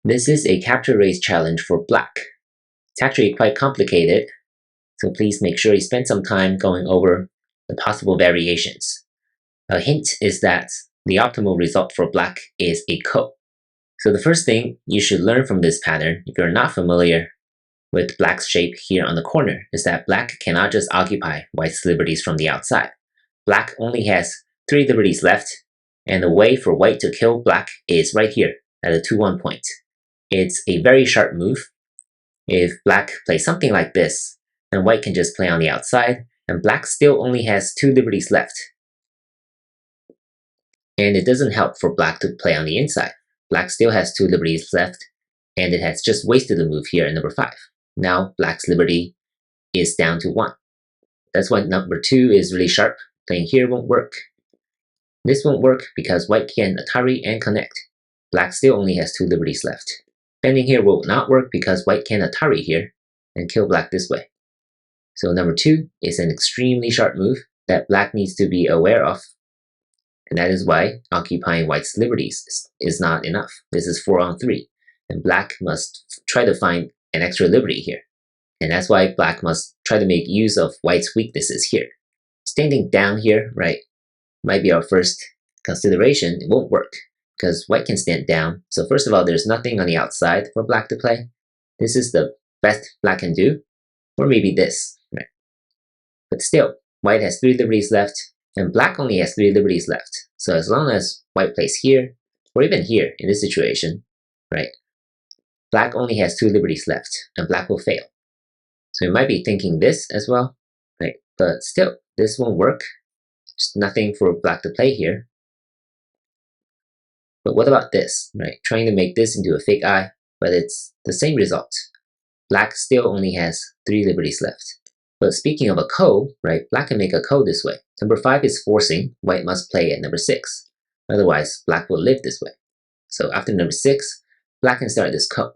This is a capture race challenge for black. It's actually quite complicated, so please make sure you spend some time going over the possible variations. A hint is that the optimal result for black is a ko. So the first thing you should learn from this pattern, if you're not familiar with black's shape here on the corner, is that black cannot just occupy white's liberties from the outside. Black only has 3 liberties left, and the way for white to kill black is right here at the 2-1 point. It's a very sharp move. If black plays something like this, then white can just play on the outside, and black still only has 2 liberties left. And it doesn't help for black to play on the inside. Black still has 2 liberties left, and it has just wasted the move here at number 5. Now black's liberty is down to 1. That's why number 2 is really sharp. Playing here won't work. This won't work because white can Atari and connect. Black still only has 2 liberties left. Bending here will not work because white can Atari here and kill black this way. So number 2 is an extremely sharp move that black needs to be aware of. And that is why occupying white's liberties is not enough. This is 4-on-3. And black must try to find an extra liberty here. And that's why black must try to make use of white's weaknesses here. Standing down here, right, might be our first consideration. It won't work because white can stand down. So first of all, there's nothing on the outside for black to play. This is the best black can do. Or maybe this, right? But still, white has 3 liberties left, and black only has 3 liberties left. So as long as white plays here, or even here in this situation, right, black only has 2 liberties left, and black will fail. So you might be thinking this as well, right? But still, this won't work. There's nothing for black to play here. But what about this, right? Trying to make this into a fake eye, but it's the same result. Black still only has 3 liberties left. But speaking of a ko, right, black can make a ko this way. Number 5 is forcing, white must play at number 6. Otherwise, black will live this way. So after number 6, black can start this ko.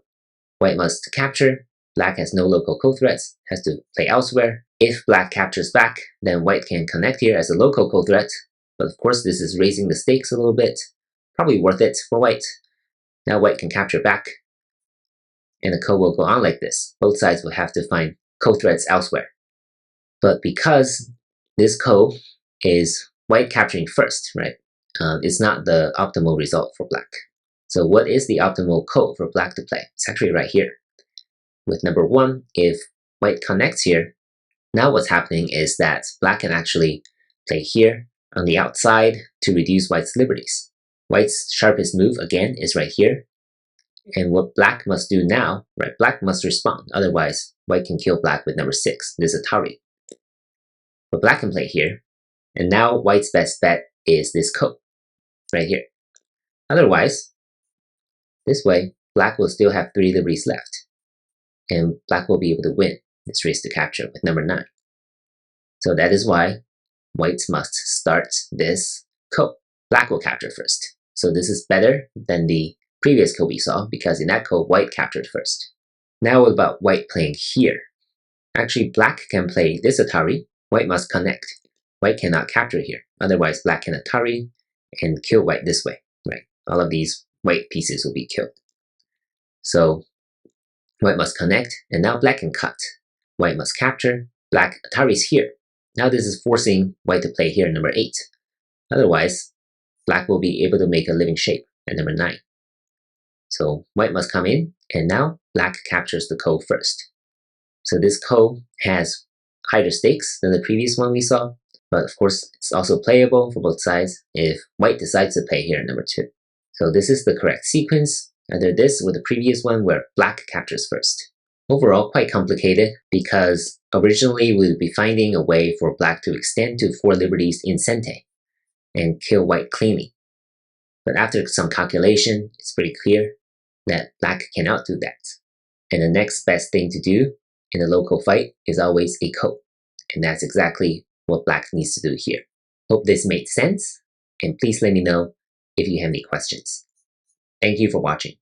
White must capture, black has no local ko threats, has to play elsewhere. If black captures back, then white can connect here as a local ko threat. But of course, this is raising the stakes a little bit. Probably worth it for white. Now white can capture back, and the ko will go on like this. Both sides will have to find ko threats elsewhere. But because this ko is white capturing first, right, it's not the optimal result for black. So what is the optimal ko for black to play? It's actually right here. With number 1, if white connects here, now what's happening is that black can actually play here on the outside to reduce white's liberties. White's sharpest move, again, is right here. And what black must do now, right, black must respond. Otherwise, white can kill black with number 6, this Atari. But black can play here. And now white's best bet is this ko, right here. Otherwise, this way, black will still have 3 liberties left. And black will be able to win this race to capture with number 9. So that is why white must start this ko. Black will capture first. So this is better than the previous ko we saw, because in that ko, white captured first. Now what about white playing here? Actually, black can play this Atari. White must connect. White cannot capture here. Otherwise, black can Atari and kill white this way, right? All of these white pieces will be killed. So white must connect, and now black can cut. White must capture. Black Atari's here. Now this is forcing white to play here, number 8. Otherwise, black will be able to make a living shape at number 9. So white must come in, and now black captures the ko first. So this ko has higher stakes than the previous one we saw, but of course it's also playable for both sides if white decides to play here at number 2. So this is the correct sequence, either this or the previous one where black captures first. Overall, quite complicated because originally we would be finding a way for black to extend to 4 liberties in sente and kill white cleanly. But after some calculation, it's pretty clear that black cannot do that. And the next best thing to do in a local fight is always a ko. And that's exactly what black needs to do here. Hope this made sense, and please let me know if you have any questions. Thank you for watching.